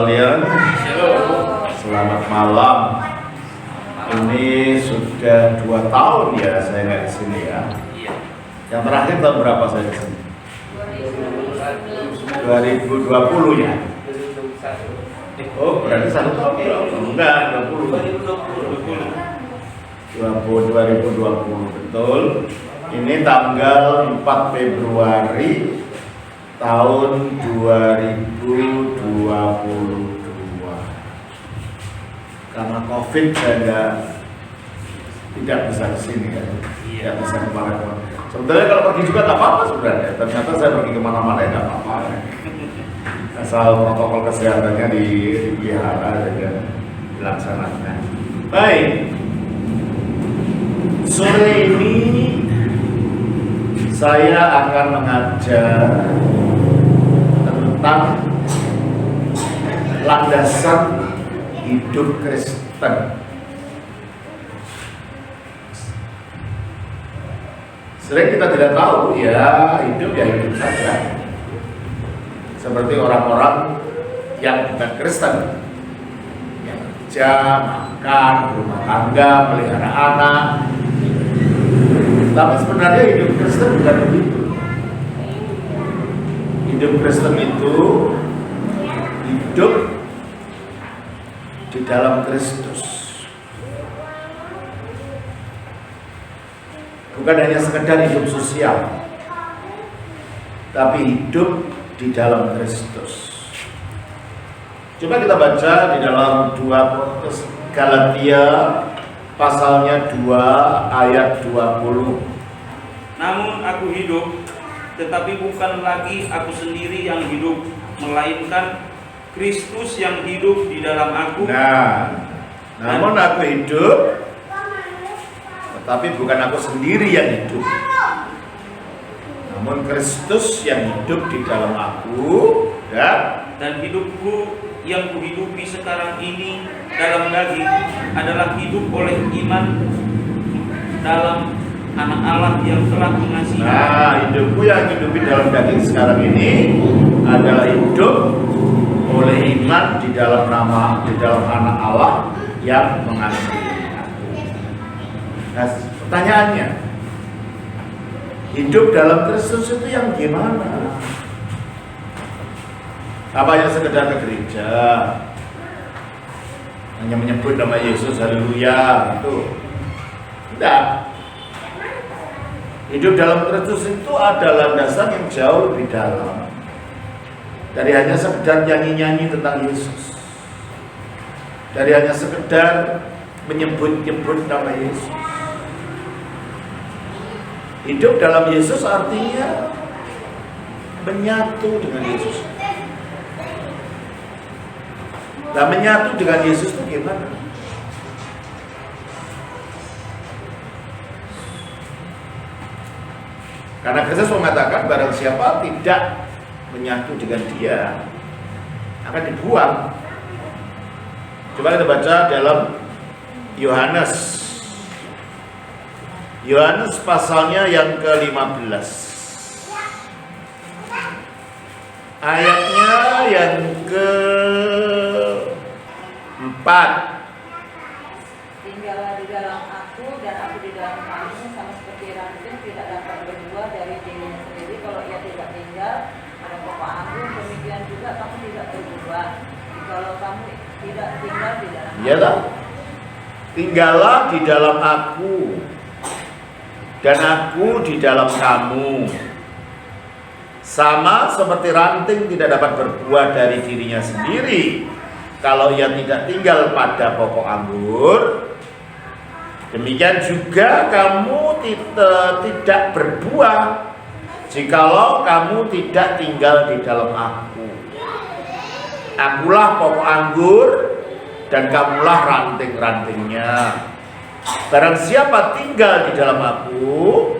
sekalian, selamat malam. Ini sudah 2 tahun ya saya nggak di sini ya. Yang terakhir tahun berapa saya di sini? 2020 ya. Oh berarti 1 tahun ya? Enggak, 2020 betul. Ini tanggal 4 Februari tahun 2022. Karena COVID saya tidak bisa ke sini kan, tidak bisa kemana-mana. Sebenarnya kalau pergi juga nggak apa-apa sebenarnya. Ternyata saya pergi kemana-mana ya nggak apa-apa. Asal protokol kesehatannya dipelihara dan dilaksanakan. Baik, sore ini saya akan mengajar tentang landasan hidup Kristen. Sering kita tidak tahu ya hidup saja. Seperti orang-orang yang bukan Kristen, yang kerja, makan, rumah tangga, melihara anak. Tapi sebenarnya hidup Kristen bukan begitu. Hidup Kristen itu hidup di dalam Kristus. Bukan hanya sekedar hidup sosial, tapi hidup di dalam Kristus. Coba kita baca di dalam 2 Galatia pasalnya 2 ayat 20. Namun aku hidup, tetapi bukan lagi aku sendiri yang hidup, melainkan Kristus yang hidup di dalam aku. Namun aku hidup, tetapi bukan aku sendiri yang hidup, namun Kristus yang hidup di dalam aku, ya. Dan hidupku yang kuhidupi sekarang ini dalam daging adalah hidup oleh iman dalam Anak Allah yang telah mengasihi. Hidupku yang hidupi dalam daging sekarang ini adalah hidup oleh iman di dalam Anak Allah yang mengasihi aku. Nah, pertanyaannya, hidup dalam Kristus itu yang gimana? Apa yang sekedar ke gereja, hanya menyebut nama Yesus, haleluya, itu tidak. Hidup dalam Kristus itu ada landasan yang jauh lebih dalam dari hanya sekedar nyanyi-nyanyi tentang Yesus, dari hanya sekedar menyebut-nyebut nama Yesus. Hidup dalam Yesus artinya menyatu dengan Yesus. Nah, menyatu dengan Yesus itu gimana? Karena Kristus mengatakan barang siapa tidak menyatu dengan Dia akan dibuang. Coba kita baca dalam Yohanes pasalnya yang ke-15. Ayatnya yang ke-4. Tinggallah di dalam aku dan aku di dalam kamu, sama seperti ranting tidak dapat berbuah dari dirinya sendiri kalau ia tidak tinggal pada pokok anggur, demikian juga kamu tidak berbuah kalau kamu tidak tinggal di dalam aku. Iyalah. Tinggallah di dalam aku dan aku di dalam kamu. Sama seperti ranting tidak dapat berbuah dari dirinya sendiri kalau ia tidak tinggal pada pokok anggur, demikian juga kamu tidak berbuah jikalau kamu tidak tinggal di dalam aku. Akulah pokok anggur dan kamulah ranting-rantingnya. Barang siapa tinggal di dalam aku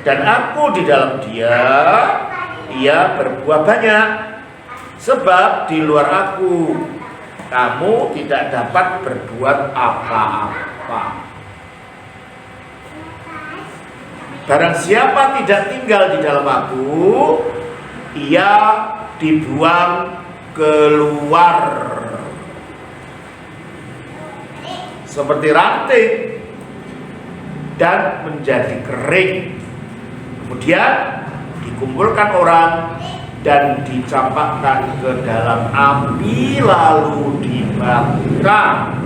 dan aku di dalam dia, ia berbuah banyak. Sebab di luar aku kamu tidak dapat berbuat apa-apa. Barang siapa tidak tinggal di dalam aku, ia dibuang keluar seperti ranting dan menjadi kering. Kemudian dikumpulkan orang dan dicampakkan ke dalam api lalu dibakar.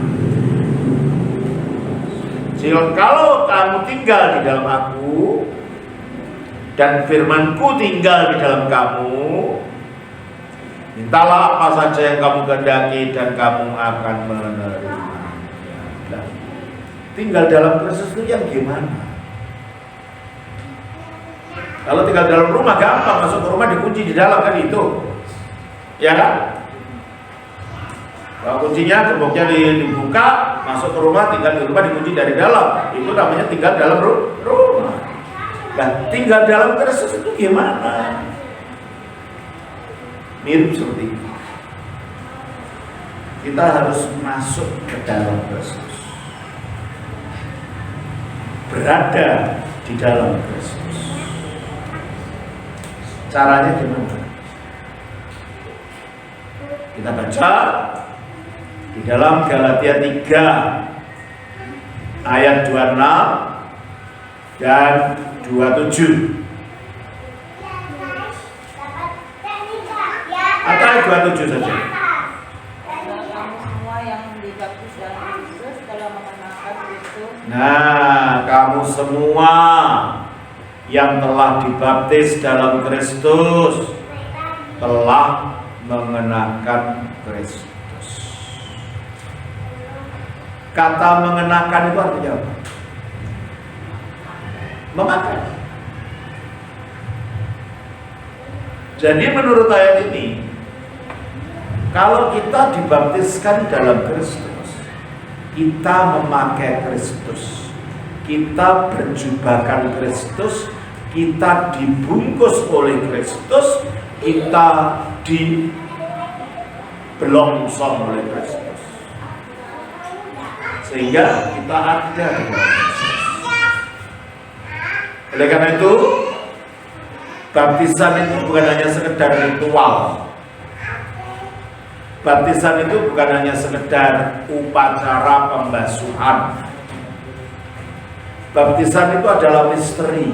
Kalau kamu tinggal di dalam aku dan firmanku tinggal di dalam kamu, mintalah apa saja yang kamu kehendaki dan kamu akan menerima. Nah, tinggal dalam Kristus itu yang gimana? Kalau tinggal dalam rumah gampang, masuk ke rumah dikunci di dalam, kan itu, ya kan? Kalau kuncinya gemboknya dibuka, masuk ke rumah, tinggal di rumah dikunci dari dalam, itu namanya tinggal dalam rumah. Nah, tinggal dalam Kristus itu gimana? Mirip seperti itu. Kita harus masuk ke dalam Kristus, berada di dalam Kristus. Caranya gimana? Kita baca di dalam Galatia 3 ayat 26 dan 27. Atau ayat 27 saja. Kamu semua yang dibaptis dalam Kristus telah mengenakan Kristus. Nah, kamu semua yang telah dibaptis dalam Kristus telah mengenakan Kristus. Kata mengenakan itu artinya apa? Memakai. Jadi menurut ayat ini, kalau kita dibaptiskan dalam Kristus, kita memakai Kristus, kita berjubahkan Kristus, kita dibungkus oleh Kristus, kita dibelongsong oleh Kristus, sehingga kita ada di dalam Kristus. Oleh karena itu, baptisan itu bukan hanya sekedar ritual. Baptisan itu bukan hanya sekedar upacara pembasuhan. Baptisan itu adalah misteri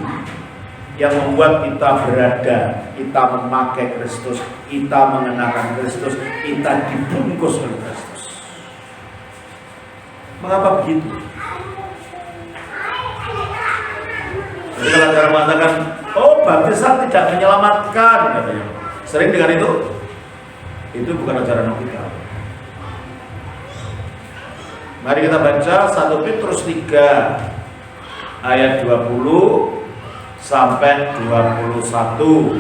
yang membuat kita berada, kita memakai Kristus, kita mengenakan Kristus, kita dibungkus oleh Kristus. Mengapa begitu? Jadi kalau ada orang mengatakan, oh baptisan tidak menyelamatkan, katanya. Sering dengar itu? Itu bukan ajaran kita. Mari kita baca 1 Petrus 3 ayat 20 sampai 21.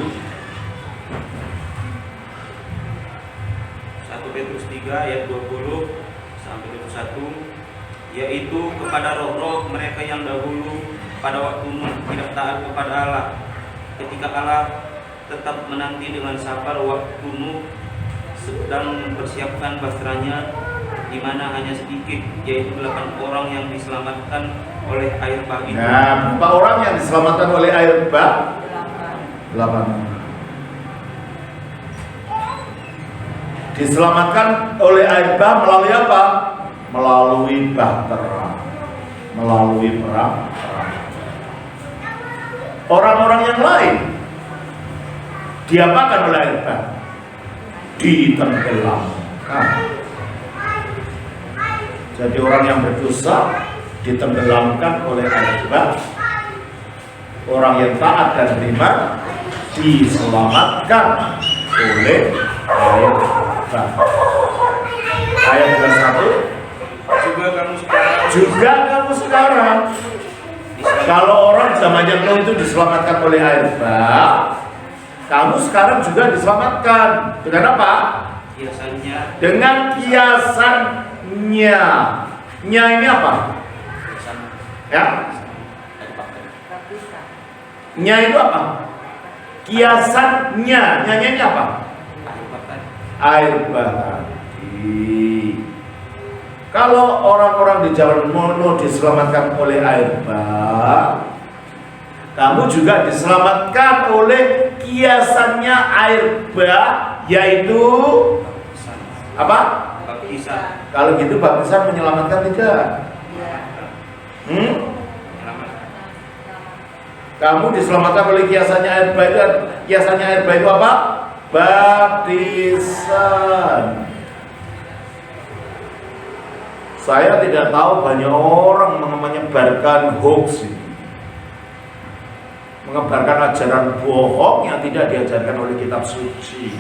1 Petrus 3 ayat 20 sampai 21, yaitu kepada roh-roh mereka yang dahulu pada waktu tidak taat kepada Allah, ketika Allah tetap menanti dengan sabar waktu Nuh sedang mempersiapkan basteranya, di mana hanya sedikit, yaitu 8 orang yang diselamatkan oleh air bah itu. Nah, berapa orang yang diselamatkan oleh air bah? 8. Diselamatkan oleh air bah melalui apa? Melalui bahtera, melalui perang. Orang-orang yang lain diapakan oleh air bah? Ditenggelamkan. Jadi orang yang berdosa ditenggelamkan oleh air bah. Orang yang taat dan beriman diselamatkan oleh air bah. Ayat 21. Juga kamu sekarang. Kalau orang zamannya Nuh itu diselamatkan oleh air bah, kamu sekarang juga diselamatkan. Dengan apa? Kiasannya. Dengan kiasannya. Nya ini apa? Ya? Nya itu apa? Kiasannya. Nyanya ini apa? Air bah tadi. Kalau orang-orang di zaman Nuh diselamatkan oleh air bah, kamu juga diselamatkan oleh kiasannya air bah, yaitu Apa? Baptisan. Kalau gitu baptisan menyelamatkan tidak? Iya. Menyelamatkan. Kamu diselamatkan oleh kiasannya air bah itu. Kiasannya air bah itu apa? Baptisan. Saya tidak tahu banyak orang menyebarkan hoax ini, menyebarkan ajaran bohong yang tidak diajarkan oleh kitab suci.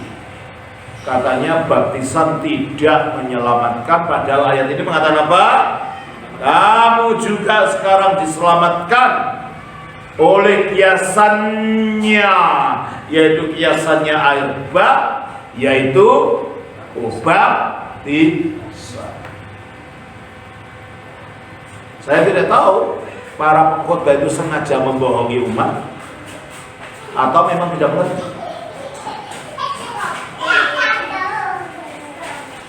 Katanya baptisan tidak menyelamatkan, padahal ayat ini mengatakan apa? Kamu juga sekarang diselamatkan oleh kiasannya, yaitu kiasannya air bah, yaitu baptisan. Saya tidak tahu para pengkhotbah itu sengaja membohongi umat atau memang tidak mengerti.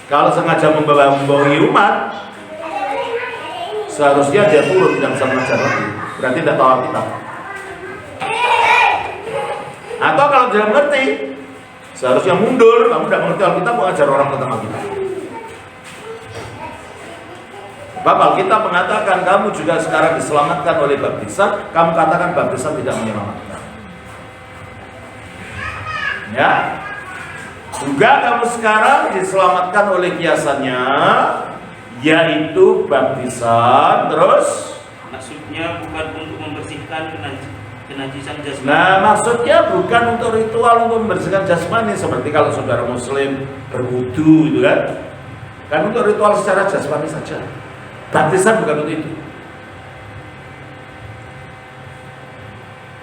Kalau sengaja membohongi umat, seharusnya dia turun, tidak bisa mengajar lagi. Berarti tidak tahu Alkitab. Atau kalau tidak mengerti, seharusnya mundur. Kamu tidak mengerti Alkitab, mengajar orang tentang Alkitab. Sebab Alkitab mengatakan kamu juga sekarang diselamatkan oleh baptisan. Kamu katakan baptisan tidak menyelamatkan. Ya, juga kamu sekarang diselamatkan oleh kiasannya, yaitu baptisan. Terus maksudnya bukan untuk membersihkan kenajisan jasmani. Nah, maksudnya bukan untuk ritual untuk membersihkan jasmani, seperti kalau saudara muslim berwudu itu kan untuk ritual secara jasmani saja. Baptisan bukan untuk itu.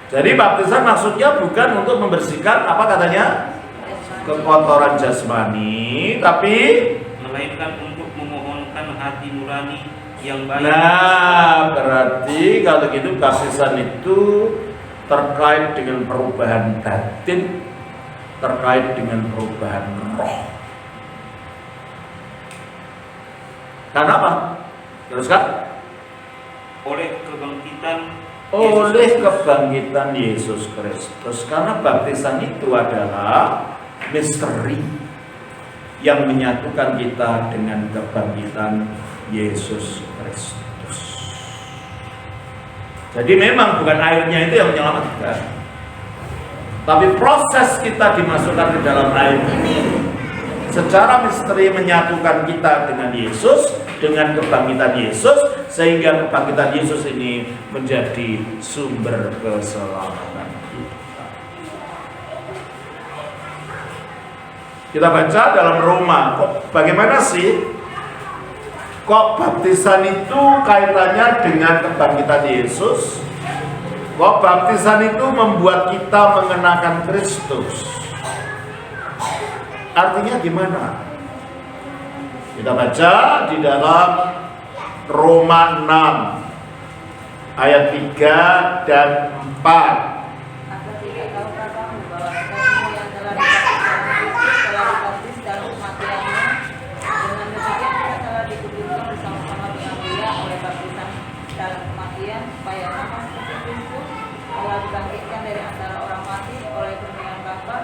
Jadi baptisan maksudnya bukan untuk membersihkan apa katanya? Kekotoran jasmani, tapi melainkan untuk memohonkan hati nurani yang baik. Nah, berarti kalau gitu baptisan itu terkait dengan perubahan batin, terkait dengan perubahan roh. Karena apa? Teruskan. Oleh kebangkitan Yesus Kristus. Karena baptisan itu adalah misteri yang menyatukan kita dengan kebangkitan Yesus Kristus. Jadi memang bukan airnya itu yang menyelamatkan, tapi proses kita dimasukkan ke dalam air ini secara misteri menyatukan kita dengan Yesus, dengan kebangkitan Yesus, sehingga kebangkitan Yesus ini menjadi sumber keselamatan kita. Kita baca dalam Roma, bagaimana sih kok baptisan itu kaitannya dengan kebangkitan Yesus? Kok baptisan itu membuat kita mengenakan Kristus? Artinya gimana? Kita baca di dalam Roma 6 ayat 3 dan 4. Apa tidak tahukah kamu bahwa kita semua yang telah dibaptis dalam kematiannya, dengan demikian kita telah dikuburkan bersama-sama dengan Dia oleh baptisan dalam kematian, supaya sama seperti Kristus telah dibangkitkan dari antara orang mati oleh firman Bapa,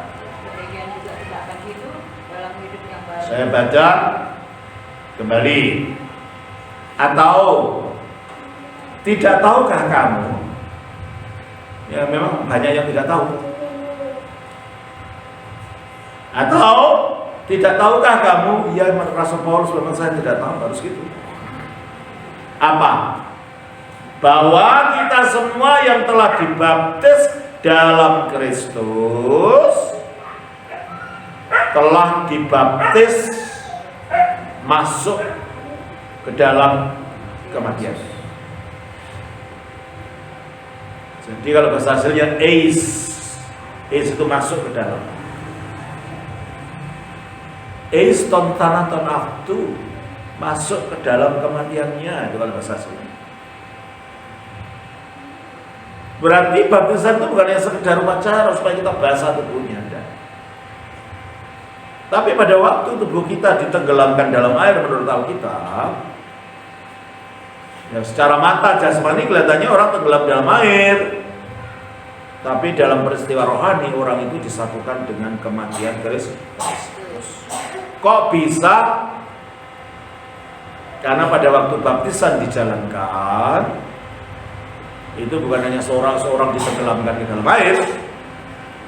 demikian juga tidak akan hidup dalam hidup yang baru. Saya baca kembali. Atau tidak tahukah kamu? Ya memang banyak yang tidak tahu. Atau tidak tahukah kamu? Ya Rasul Paulus memang saya tidak tahu, harus gitu. Apa? Bahwa kita semua yang telah dibaptis dalam Kristus telah dibaptis masuk ke dalam kematian. Jadi kalau bahasa hasilnya eis itu masuk ke dalam. Eis ton tanah ton aftu, masuk ke dalam kematiannya, itu kalau bahasa hasilnya. Berarti baptisan itu bukan hanya sekedar upacara supaya kita basah tubuhnya, enggak. Tapi pada waktu tubuh kita ditenggelamkan dalam air menurut Alkitab, ya secara mata jasmani kelihatannya orang tenggelam dalam air, tapi dalam peristiwa rohani orang itu disatukan dengan kematian Kristus. Kok bisa? Karena pada waktu baptisan dijalankan, itu bukan hanya seorang-seorang ditenggelamkan ke dalam air,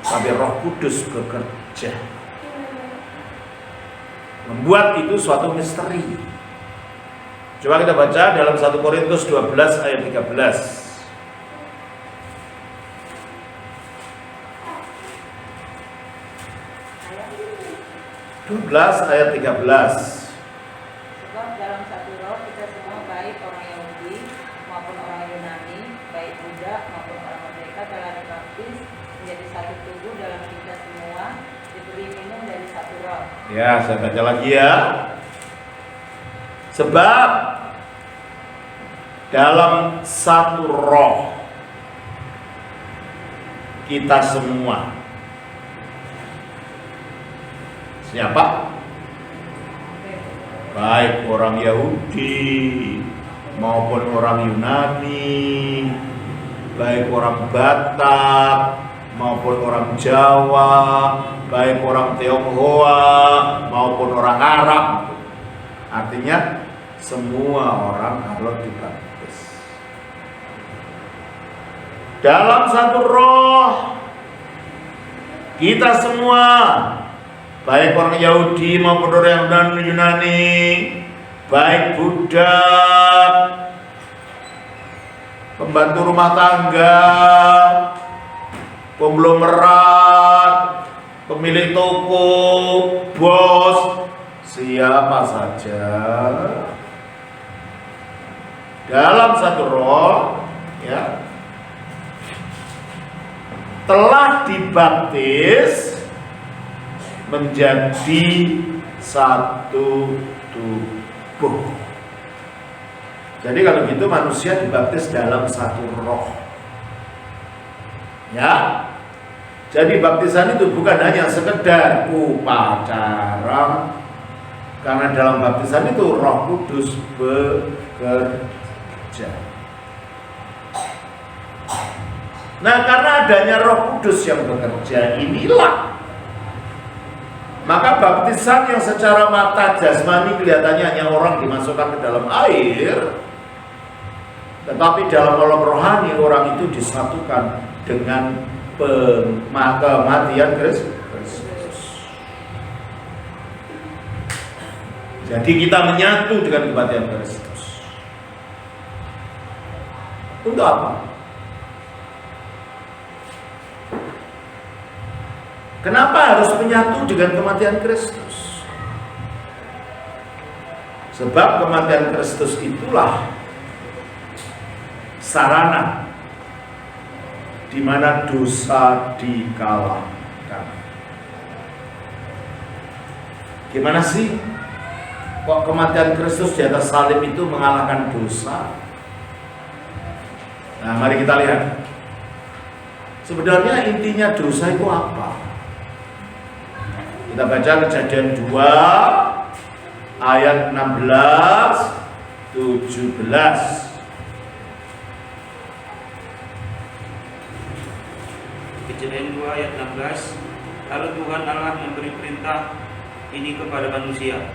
tapi Roh Kudus bekerja, membuat itu suatu misteri. Coba kita baca dalam 1 Korintus 12 ayat 13. 12 ayat 13. Sebab dalam satu roh kita semua, baik orang Yahudi maupun orang Yunani, baik budak maupun orang merdeka, telah dibaptis menjadi satu tubuh dalam kita semua, diberi minum dari satu roh. Ya, saya baca lagi ya. Sebab dalam satu roh kita semua. Siapa? Baik orang Yahudi maupun orang Yunani, baik orang Batak maupun orang Jawa, baik orang Tionghoa maupun orang Arab. Artinya semua orang kalau dibaptis dalam satu roh, kita semua, baik orang Yahudi maupun orang Yunani, baik budak, pembantu rumah tangga, konglomerat, pemilik toko, bos, siapa saja dalam satu roh, ya, telah dibaptis menjadi satu tubuh. Jadi kalau gitu manusia dibaptis dalam satu roh. Ya. Jadi baptisan itu bukan hanya sekedar upacara, karena dalam baptisan itu Roh Kudus bekerja. Nah, karena adanya Roh Kudus yang bekerja inilah, maka baptisan yang secara mata jasmani kelihatannya hanya orang dimasukkan ke dalam air, tetapi dalam alam rohani orang itu disatukan dengan kematian Kristus. Jadi kita menyatu dengan kematian Kristus. Untuk apa? Kenapa harus menyatu dengan kematian Kristus? Sebab kematian Kristus itulah sarana di mana dosa dikalahkan. Gimana sih kok kematian Kristus di atas salib itu mengalahkan dosa? Nah, mari kita lihat. Sebenarnya intinya dosa itu apa? Kita baca Kejadian 2 ayat 16 17. Kejadian 2 ayat 16. Lalu Tuhan Allah memberi perintah ini kepada manusia.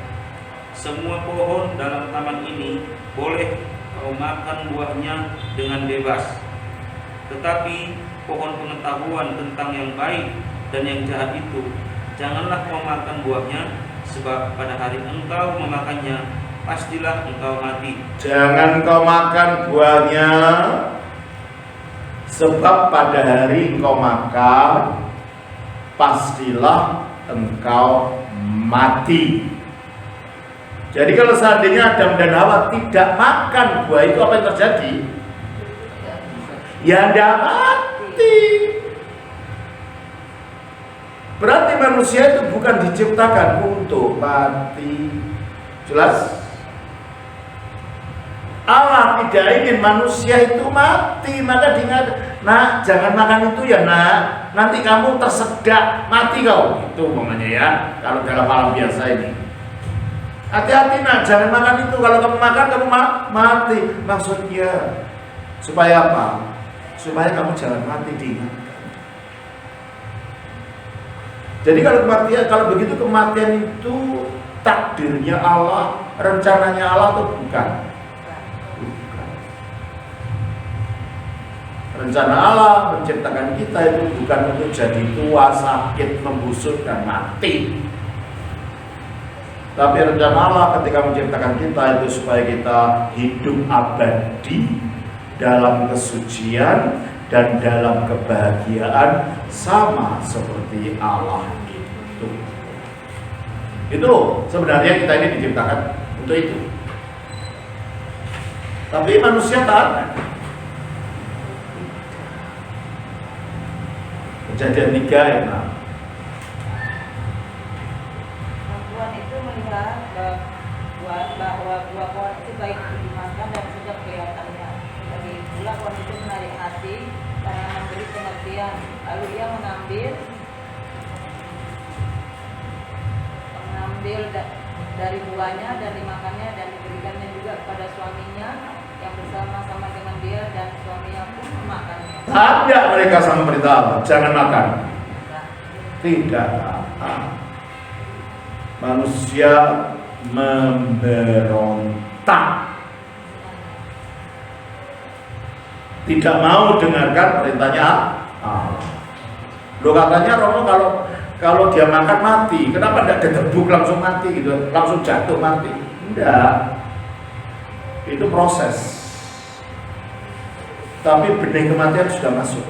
Semua pohon dalam taman ini boleh kau makan buahnya dengan bebas. Tetapi pohon pengetahuan tentang yang baik dan yang jahat itu janganlah kau makan buahnya, sebab pada hari engkau memakannya pastilah engkau mati. Jangan kau makan buahnya, sebab pada hari engkau makan pastilah engkau mati. Jadi kalau seandainya Adam dan Hawa tidak makan buah itu, apa yang terjadi? Ya Anda mati. Berarti manusia itu bukan diciptakan untuk mati. Jelas? Allah tidak ingin manusia itu mati. Maka diingat, nak jangan makan itu ya nak, nanti kamu tersedak mati kau. Itu umpamanya ya, kalau dalam alam biasa ini. Hati-hati nak, jangan makan itu. Kalau kamu makan kamu mati. Maksudnya supaya apa? Supaya kamu jangan mati, diingatkan. Jadi kalau begitu kematian itu takdirnya Allah, rencananya Allah atau bukan? Bukan. Rencana Allah menciptakan kita itu bukan untuk jadi tua, sakit, membusuk, dan mati. Tapi rencana Allah ketika menciptakan kita itu supaya kita hidup abadi dalam kesucian dan dalam kebahagiaan sama seperti Allah itu. Itu sebenarnya kita ini diciptakan untuk itu. Tapi manusia taat. Kejadian 3 ayat 6. Perempuan itu melihat bahwa buah pohon itu baik untuk dimakan dan sedap kelihatannya. Lagi pula pohon itu menarik hati karena memberi pengertian. Lalu ia mengambil dari buahnya dan dimakannya dan diberikannya juga kepada suaminya yang bersama-sama dengan dia, dan suaminya pun memakannya. Taat nggak mereka sama perintah Allah? Jangan makan. Tidak taat. Manusia memberontak, tidak mau dengarkan perintahnya Allah. Lo katanya Romo kalau dia makan mati, kenapa tidak gedebuk langsung mati gitu, langsung jatuh mati? Enggak, itu proses. Tapi benih kematian sudah masuk.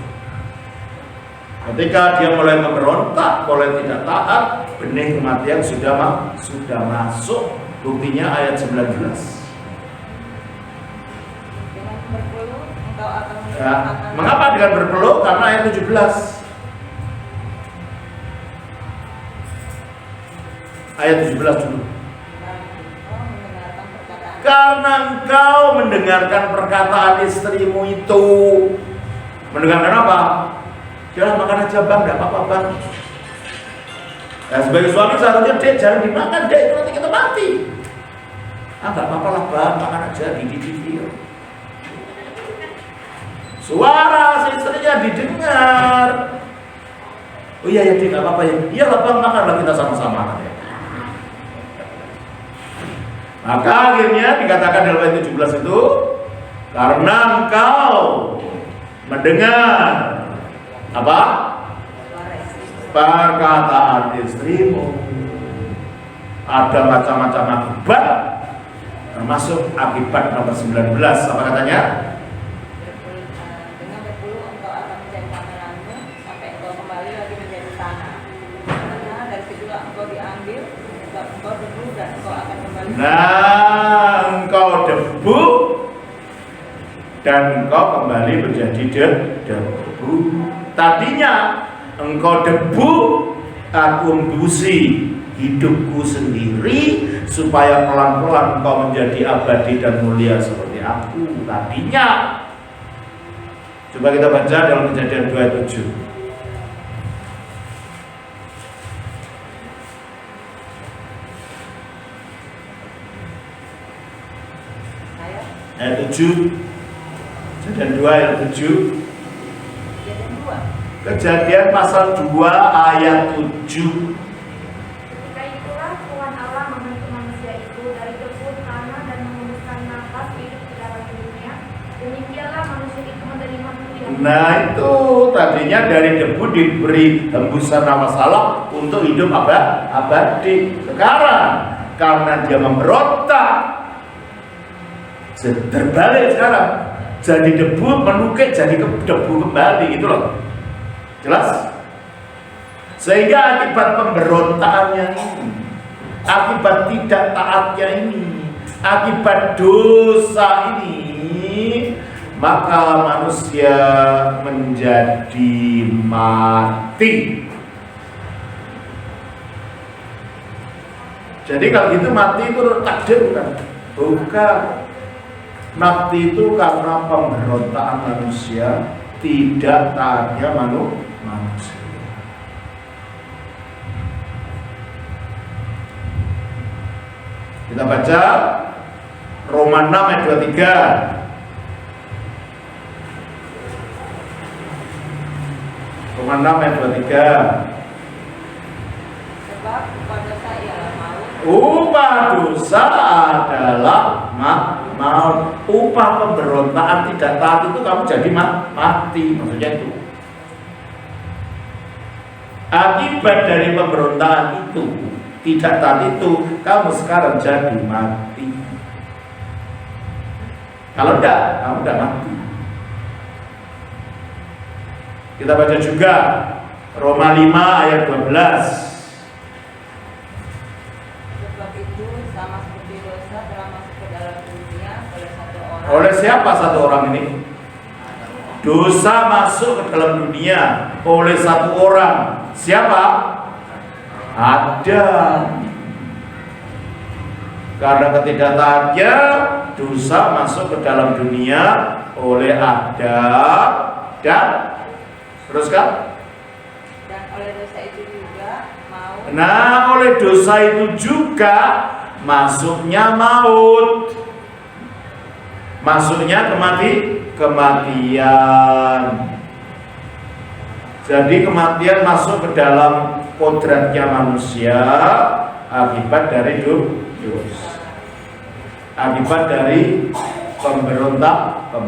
Ketika dia mulai memberontak, mulai tidak taat, benih kematian sudah masuk. Buktinya ayat 19. Dengan berpeluh engkau akan Ya, mengapa dengan berpeluh? Karena ayat 17. Ayat 17 dulu. Karena engkau mendengarkan perkataan istrimu itu. Mendengarkan apa? Jangan makan aja bang, gak apa-apa bang. Nah, sebagai suami seharusnya dek jangan dimakan dek, itu nanti kita mati. Gak apa-apa lah bang, makan aja di TV. Suara istrinya didengar. Oh iya ya dek, gak apa-apa ya. Iya lah bang, makanlah kita sama-sama. Maka akhirnya dikatakan dalam ayat 17 itu, karena engkau mendengar apa? Perkataan istrimu. Ada macam-macam akibat, termasuk akibat nomor 19. Apa katanya? Dengan berpeluh engkau akan menjadi pameranmu sampai engkau kembali lagi menjadi tanah. Karena dari situlah engkau diambil, sebab engkau debu dan engkau akan kembali. Nah, engkau debu dan engkau kembali menjadi debu. Tadinya engkau debu, aku embusi hidupku sendiri supaya pelan-pelan engkau menjadi abadi dan mulia seperti aku tadinya. Coba kita baca dalam Kejadian 2 ayat 7. Ayat 7. Kejadian 2 ayat 7. Kejadian pasal 2 ayat 7. Ketika itulah Tuhan Allah membentuk manusia itu dari debu tanah dan mengembuskan nafas hidup ke dalam tubuhnya. Demikianlah manusia itu menerima pilihan. Nah itu tadinya dari debu diberi hembusan nafas Allah untuk hidup abadi. Sekarang karena dia memberontak, terbalik sekarang, jadi debu menukik jadi debu kembali gitu loh. Jelas? Sehingga akibat pemberontakannya ini, akibat tidak taatnya ini, akibat dosa ini, maka manusia menjadi mati. Jadi kalau gitu mati itu takdir bukan? Bukan. Mati itu karena pemberontakan manusia, tidak taatnya manusia. Kita baca Roma 6 ayat 23. Roma 6 ayat 23. Sebab kepada saya ialah maut Upah dosa adalah maut. Upah pemberontakan tidak taat itu kamu jadi mati, maksudnya itu. Akibat dari pemberontakan itu, tidak taat itu, kamu sekarang jadi mati. Kalau enggak, kamu enggak mati. Kita baca juga Roma 5 ayat 12. Sebab itu sama seperti dosa telah masuk ke dalam dunia oleh satu orang. Oleh siapa satu orang ini? Dosa masuk ke dalam dunia oleh satu orang. Siapa? Adam. Karena ketidaktaatnya, dosa masuk ke dalam dunia oleh Adam dan teruskan. Dan oleh dosa itu juga maut. Nah, oleh dosa itu juga masuknya maut. Masuknya kematian. Jadi kematian masuk ke dalam kodratnya manusia akibat dari dosa. Akibat dari pemberontakan,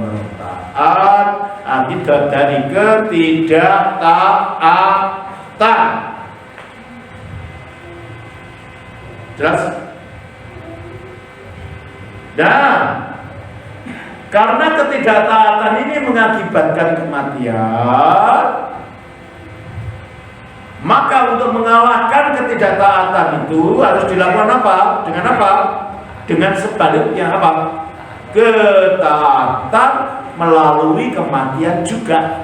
akibat dari ketidaktaatan. Jelas? Dan karena ketidaktaatan ini mengakibatkan kematian, maka untuk mengalahkan ketidaktaatan itu harus dilakukan apa? Dengan apa? Dengan sebaliknya apa? Ketaatan melalui kematian juga.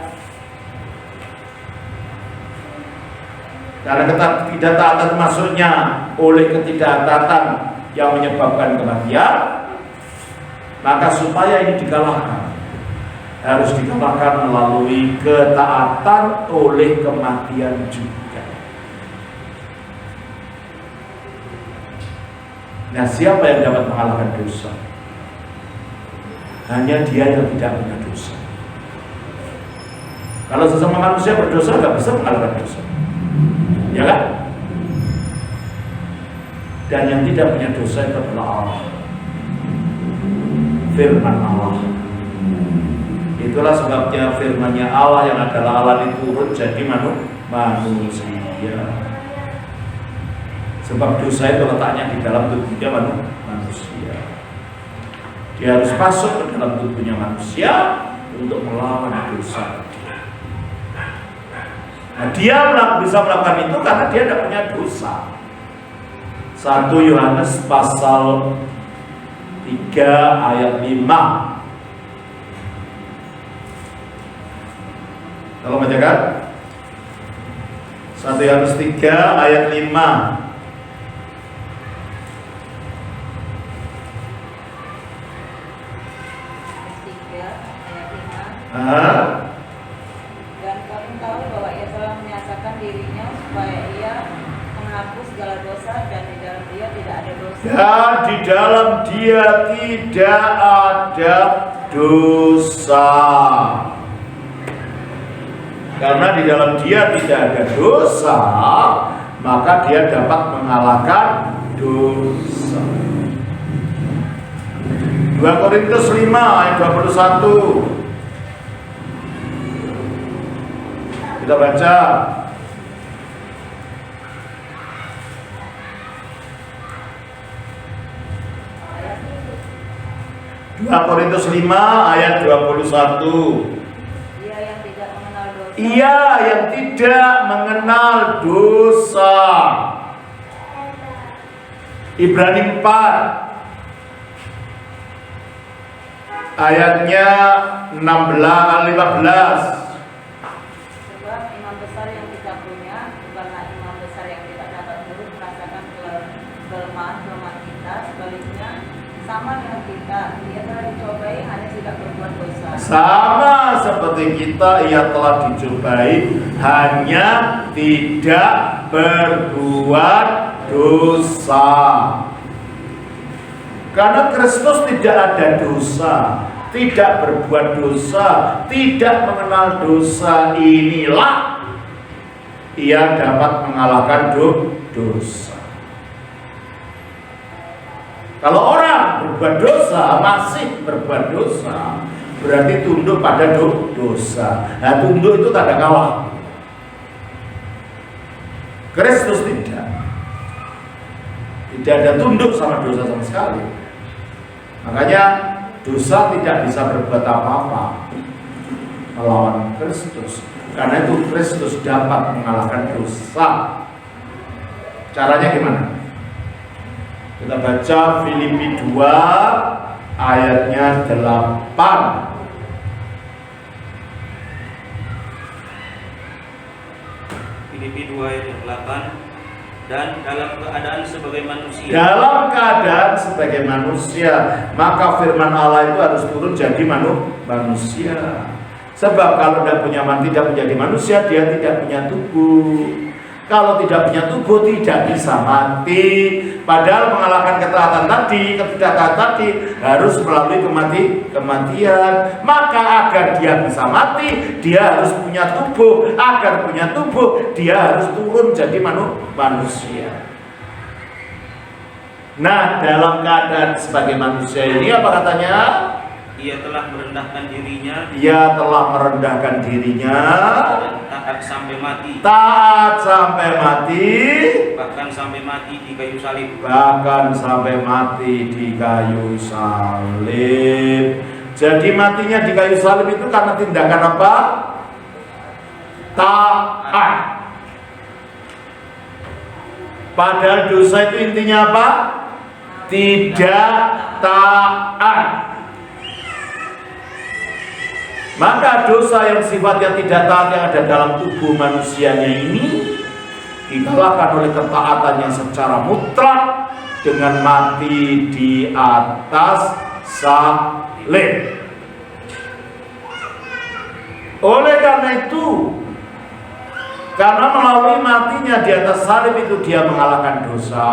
Karena ketidaktaatan maksudnya oleh ketidaktaatan yang menyebabkan kematian, maka supaya ini dikalahkan, harus dikalahkan melalui ketaatan oleh kematian juga. Nah, siapa yang dapat mengalahkan dosa? Hanya dia yang tidak punya dosa. Kalau sesama manusia berdosa, nggak bisa mengalahkan dosa, ya kan? Dan yang tidak punya dosa itu adalah Allah, firman Allah. Itulah sebabnya firman-Nya Allah yang adalah Allah diturun jadi manusia. Sebab dosa itu letaknya di dalam tubuhnya manusia. Dia harus masuk ke dalam tubuhnya manusia untuk melawan dosa. Nah, dia bisa melakukan itu karena dia tidak punya dosa. 1 Yohanes pasal 3 ayat 5. Kalau bacakan 1 Yohanes 3 ayat 5. Dan kamu tahu bahwa ia telah menyatakan dirinya supaya ia menghapus segala dosa, dan di dalam dia tidak ada dosa. Dan di dalam dia tidak ada dosa. Karena di dalam dia tidak ada dosa, maka dia dapat mengalahkan dosa. 2 Korintus 5 ayat 21. Kita baca. Korintus 5 ayat 21. Ia yang tidak mengenal dosa. Ia yang tidak mengenal dosa. Ibrani 4 ayatnya 15. Sebab imam besar yang kita punya bukanlah imam besar yang tidak dapat turut merasakan kelemahan kita. Sebaliknya, sama dengan kita, ia telah dicobai hanya tidak berbuat dosa. Sama seperti kita, ia telah dicobai hanya tidak berbuat dosa. Karena Kristus tidak ada dosa, tidak berbuat dosa, tidak mengenal dosa, inilah ia dapat mengalahkan dosa. Kalau orang berbuat dosa, masih berbuat dosa, berarti tunduk pada dosa. Nah, tunduk itu tanda kalah. Kristus tidak ada tunduk sama dosa sama sekali. Makanya dosa tidak bisa berbuat apa-apa melawan Kristus. Karena itu Kristus dapat mengalahkan dosa. Caranya gimana? Kita baca Filipi 2 ayatnya 8. Filipi 2 ayat 8. Dan dalam keadaan sebagai manusia. Dalam keadaan sebagai manusia, maka firman Allah itu harus turun jadi manusia. Sebab kalau tidak menjadi manusia, dia tidak punya tubuh. Kalau tidak punya tubuh, tidak bisa mati. Padahal mengalahkan ketaatan tadi harus melalui kematian. Maka agar dia bisa mati, dia harus punya tubuh. Agar punya tubuh, dia harus turun jadi manusia. Nah, dalam keadaan sebagai manusia ini apa katanya? Ia telah merendahkan dirinya. Dan taat sampai mati. Bahkan sampai mati di kayu salib. Jadi matinya di kayu salib itu karena tindakan apa? Taat. Padahal dosa itu intinya apa? Tidak taat. Maka dosa yang sifatnya tidak taat yang ada dalam tubuh manusianya ini dikalahkan oleh ketaatan yang secara mutlak dengan mati di atas salib. Oleh karena itu, karena melalui matinya di atas salib itu dia mengalahkan dosa,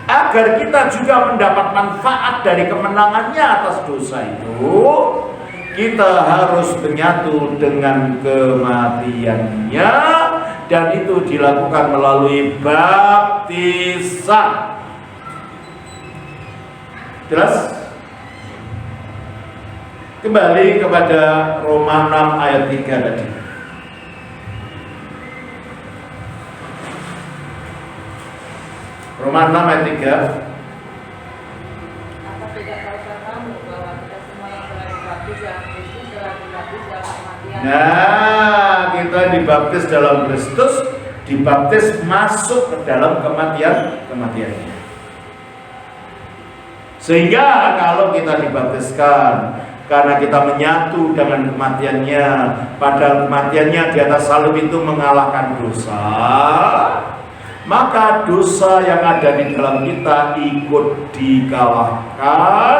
agar kita juga mendapat manfaat dari kemenangannya atas dosa itu, kita harus menyatu dengan kematiannya, dan itu dilakukan melalui baptisan. Jelas? Kembali kepada Roma 6 ayat 3 tadi. Roma 6 ayat 3. Apa tidak tahukah kamu bahwa kita semua yang telah dibaptis dalam Kristus telah dibaptis dalam kematian? Nah, kita dibaptis dalam Kristus, dibaptis masuk ke dalam kematiannya. Sehingga kalau kita dibaptiskan karena kita menyatu dengan kematiannya, padahal kematiannya di atas salib itu mengalahkan dosa, maka dosa yang ada di dalam kita ikut dikalahkan,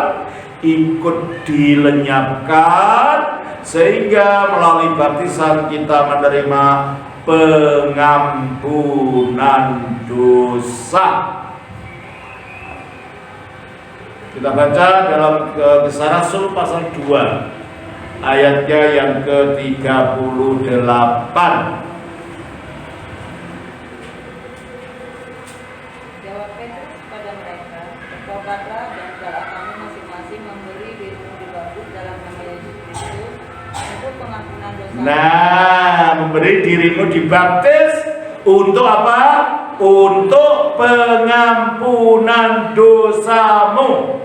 ikut dilenyapkan, sehingga melalui baptisan kita menerima pengampunan dosa. Kita baca dalam Kisah Rasul pasal 2 ayatnya yang ke-38. Jawab Petrus kepada mereka, bertobatlah dan hendaklah kamu masing-masing memberi dirimu dibaptis dalam nama Yesus Kristus untuk pengampunan dosa. Nah, memberi dirimu dibaptis untuk apa? Untuk pengampunan dosamu.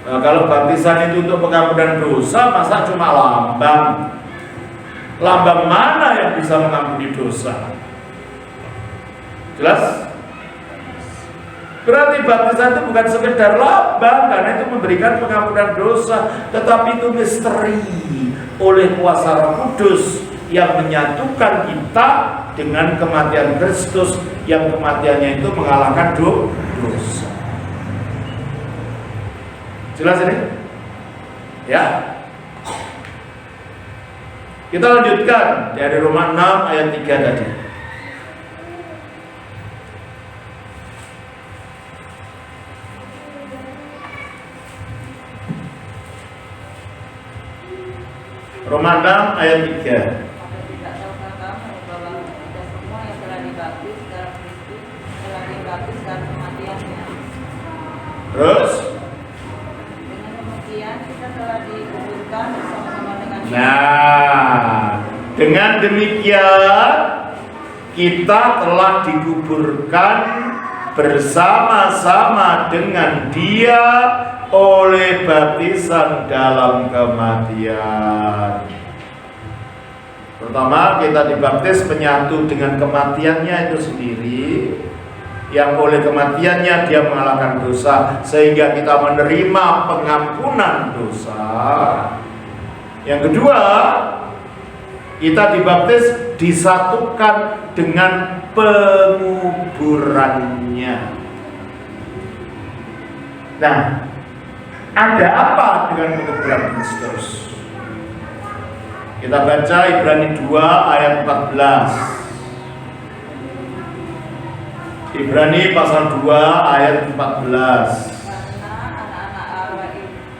Nah, kalau baptisan itu untuk pengampunan dosa, masa cuma lambang? Lambang mana yang bisa mengampuni dosa? Jelas? Berarti baptisan itu bukan sekedar lambang, karena itu memberikan pengampunan dosa, tetapi itu misteri oleh kuasa Roh Kudus yang menyatukan kita dengan kematian Kristus, yang kematiannya itu mengalahkan dosa. Jelas ini? Ya. Kita lanjutkan dari Roma 6 ayat 3 tadi. Roma 6 ayat 3. Apa tidak tahukah kamu bahwa kita semua yang telah dibaptis dalam Kristus telah dibaptis Terus? Dengan demikian kita telah dikuburkan bersama-sama dengan Dia. Nah, dengan demikian kita telah dikuburkan bersama-sama dengan Dia oleh baptisan dalam kematian. Pertama, kita dibaptis menyatu dengan kematiannya itu sendiri, yang oleh kematiannya Dia mengalahkan dosa sehingga kita menerima pengampunan dosa. Yang kedua, kita dibaptis disatukan dengan penguburannya. Nah, ada apa dengan penguburan Kristus? Kita baca Ibrani 2 ayat 14. Ibrani pasal 2 ayat 14.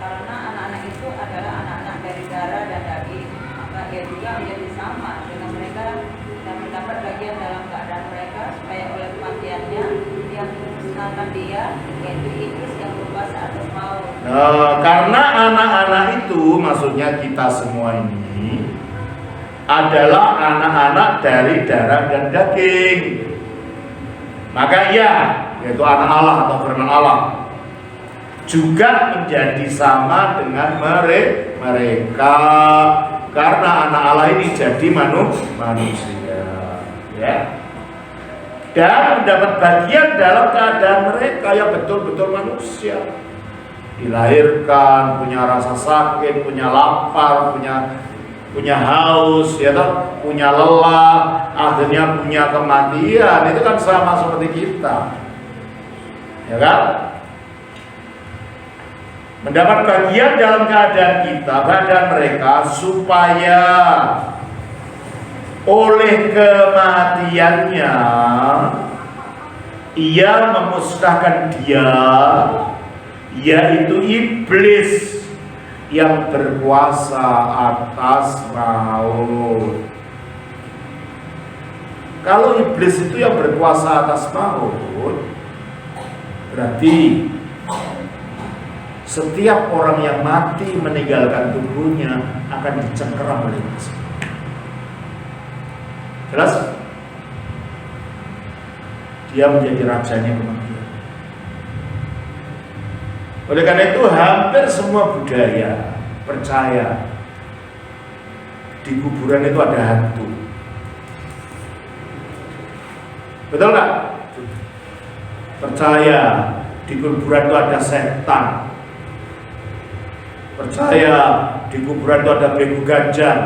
Karena anak-anak itu adalah anak-anak dari darah dan daging, maka Dia juga menjadi sama dengan mereka dan mendapat bagian dalam keadaan mereka, supaya oleh kematiannya yang memusnahkan Dia, yaitu iblis yang berkuasa atas maut. Nah, karena anak-anak itu, maksudnya kita semua ini adalah anak-anak dari darah dan daging. Maka ia, yaitu anak Allah atau firman Allah, juga menjadi sama dengan mereka, karena anak Allah ini jadi manusia, ya, dan mendapat bagian dalam keadaan mereka yang betul-betul manusia, dilahirkan, punya rasa sakit, punya lapar, punya haus, ya toh, punya lelah, akhirnya punya kematian. Itu kan sama seperti kita, ya kan? Mendapat bagian dalam keadaan kita, keadaan mereka, supaya oleh kematiannya Ia memusnahkan dia, yaitu iblis yang berkuasa atas maut. Kalau iblis itu yang berkuasa atas maut, berarti setiap orang yang mati meninggalkan tubuhnya akan dicengkeram oleh iblis. Jelas? Dia menjadi rajanya kematian. Oleh karena itu hampir semua budaya percaya di kuburan itu ada hantu. Betul nggak? Percaya di kuburan itu ada setan. Percaya di kuburan itu ada begu gajah.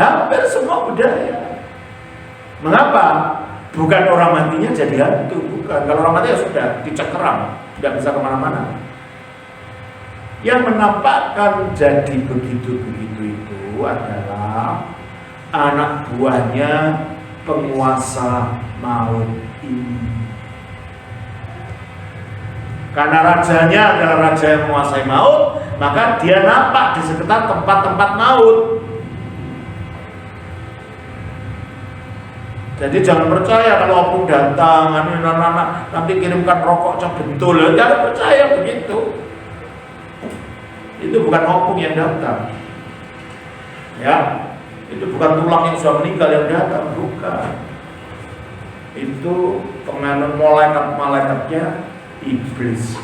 Hampir semua budaya. Mengapa? Bukan orang matinya jadi hantu, bukan. Kalau orang mati ya sudah dicengkeram, tidak bisa kemana-mana. Yang menampakkan jadi begitu-begitu itu adalah anak buahnya penguasa maut ini. Karena rajanya adalah raja yang menguasai maut, maka dia nampak di sekitar tempat-tempat maut. Jadi jangan percaya kalau opung datang, nanti kirimkan rokok cak bentul. Jangan percaya begitu. Itu bukan opung yang datang, ya. Itu bukan tulang yang sudah meninggal yang datang, bukan. Itu penganut malaikat-malaikatnya iblis.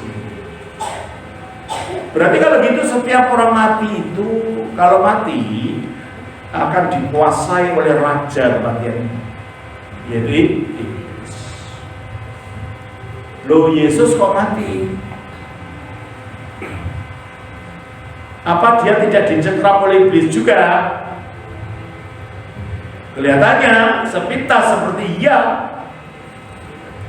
Berarti kalau gitu setiap orang mati itu, kalau mati akan dikuasai oleh raja kematian, yaitu iblis. Loh, Yesus kok mati? Apa dia tidak dicengkeram oleh iblis juga? Kelihatannya sepintas seperti iya,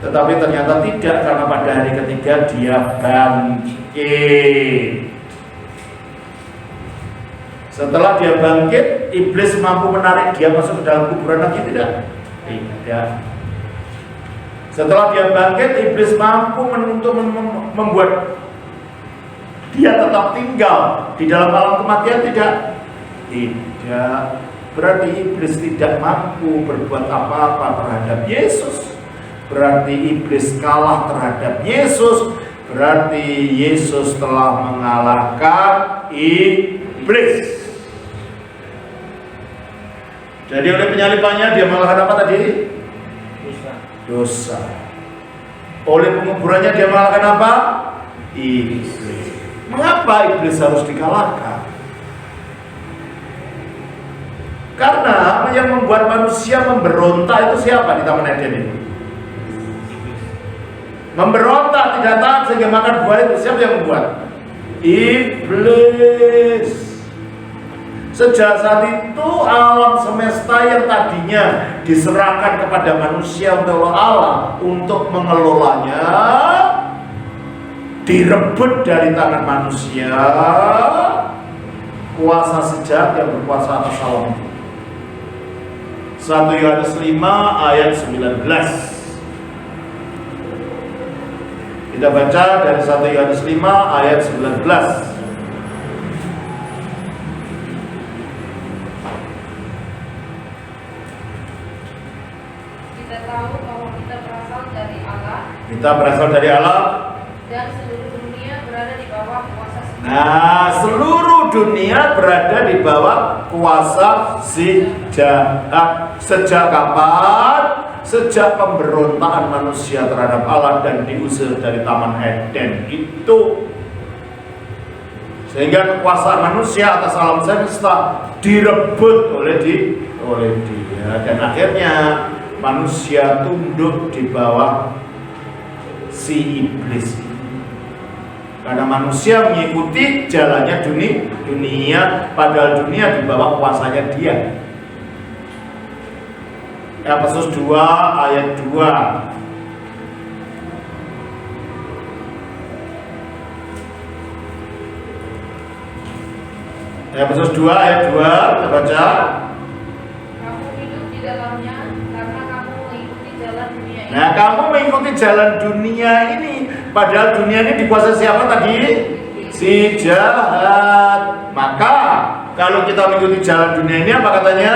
tetapi ternyata tidak, karena pada hari ketiga dia bangkit. Setelah dia bangkit, iblis mampu menarik dia masuk ke dalam kuburan lagi tidak? Tidak. Setelah dia bangkit, iblis mampu untuk membuat dia tetap tinggal di dalam alam kematian tidak? Tidak. Berarti iblis tidak mampu berbuat apa-apa terhadap Yesus, berarti iblis kalah terhadap Yesus, berarti Yesus telah mengalahkan iblis. Jadi oleh penyalibannya dia mengalahkan apa tadi? Dosa. Oleh penguburannya dia mengalahkan apa? Iblis. Mengapa iblis harus dikalahkan? Karena yang membuat manusia memberontak itu siapa di Taman Eden ini? Memberontak, tidak taat sehingga makan buah itu siapa yang membuat? Iblis. Sejak saat itu alam semesta yang tadinya diserahkan kepada manusia oleh Allah untuk mengelolanya direbut dari tangan manusia. Kuasa sejak yang berkuasa atas alam. 1 Yohanes 5 ayat 19. Kita baca dari 1 Yohanes 5 ayat 19. Kita tahu bahwa kita berasal dari Allah Kita berasal dari Allah. dan seluruh dunia berada di bawah kuasa si Nah, seluruh dunia berada di bawah kuasa si jahat. Sejak kapan? Sejak pemberontakan manusia terhadap Allah dan diusir dari Taman Eden itu. Sehingga kekuasaan manusia atas alam semesta direbut oleh dia, dan akhirnya manusia tunduk di bawah si iblis ini. Karena manusia mengikuti jalannya dunia, padahal dunia di bawah kuasanya dia. Efesus 2 ayat 2. Efesus 2 ayat 2, kita baca. Kamu hidup di dalamnya karena kamu mengikuti jalan dunia ini. Nah, kamu mengikuti jalan dunia ini, padahal dunia ini dikuasai siapa tadi? Si jahat. Maka kalau kita mengikuti jalan dunia ini apa katanya?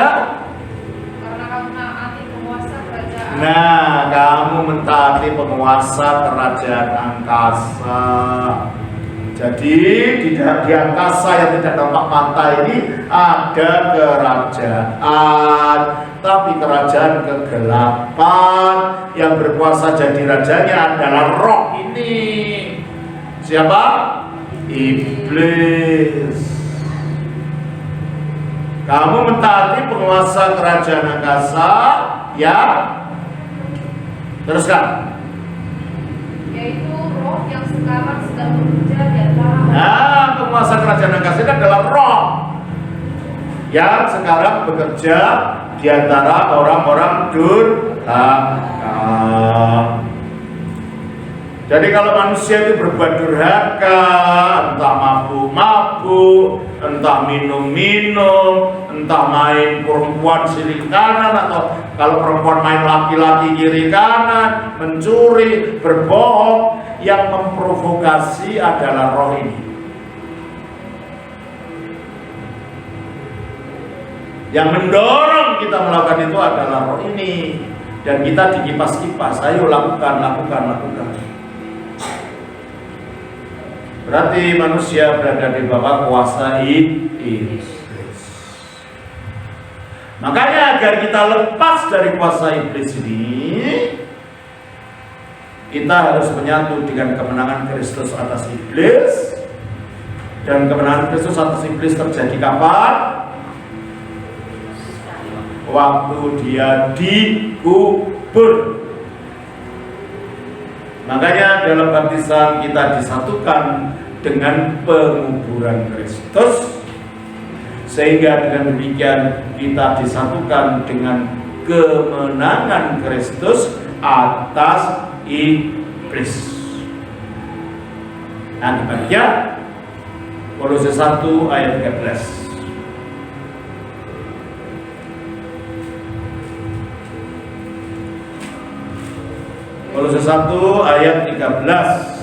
Karena kamu menaati penguasa kerajaan. Nah, kamu mentaati penguasa kerajaan angkasa. Jadi di angkasa yang tidak nampak mata ini ada kerajaan, tapi kerajaan kegelapan yang berkuasa jadi rajanya adalah roh ini. Siapa? Iblis. Kamu mentaati penguasa kerajaan angkasa, ya? Teruskan. Yaitu roh yang sekarang sedang bekerja di antara Nah, penguasa kerajaan angkasa itu adalah roh yang sekarang bekerja di antara orang-orang durhaka. Jadi kalau manusia itu berbuat durhaka, entah mabuk-mabuk, entah minum-minum, entah main perempuan sisi kanan, atau kalau perempuan main laki-laki kiri kanan, mencuri, berbohong, yang memprovokasi adalah roh ini. Yang mendorong kita melakukan itu adalah roh ini, dan kita dikipas-kipas, ayo lakukan. Berarti manusia berada di bawah kuasa iblis. Makanya agar kita lepas dari kuasa iblis ini, kita harus menyatu dengan kemenangan Kristus atas iblis. Dan kemenangan Kristus atas iblis terjadi kapan? Waktu dia dikubur. Makanya dalam baptisan kita disatukan dengan penguburan Kristus, sehingga dengan demikian kita disatukan dengan kemenangan Kristus atas iblis. Nah, dibaca Kolose 1 ayat 13. Kolose 1 ayat 13.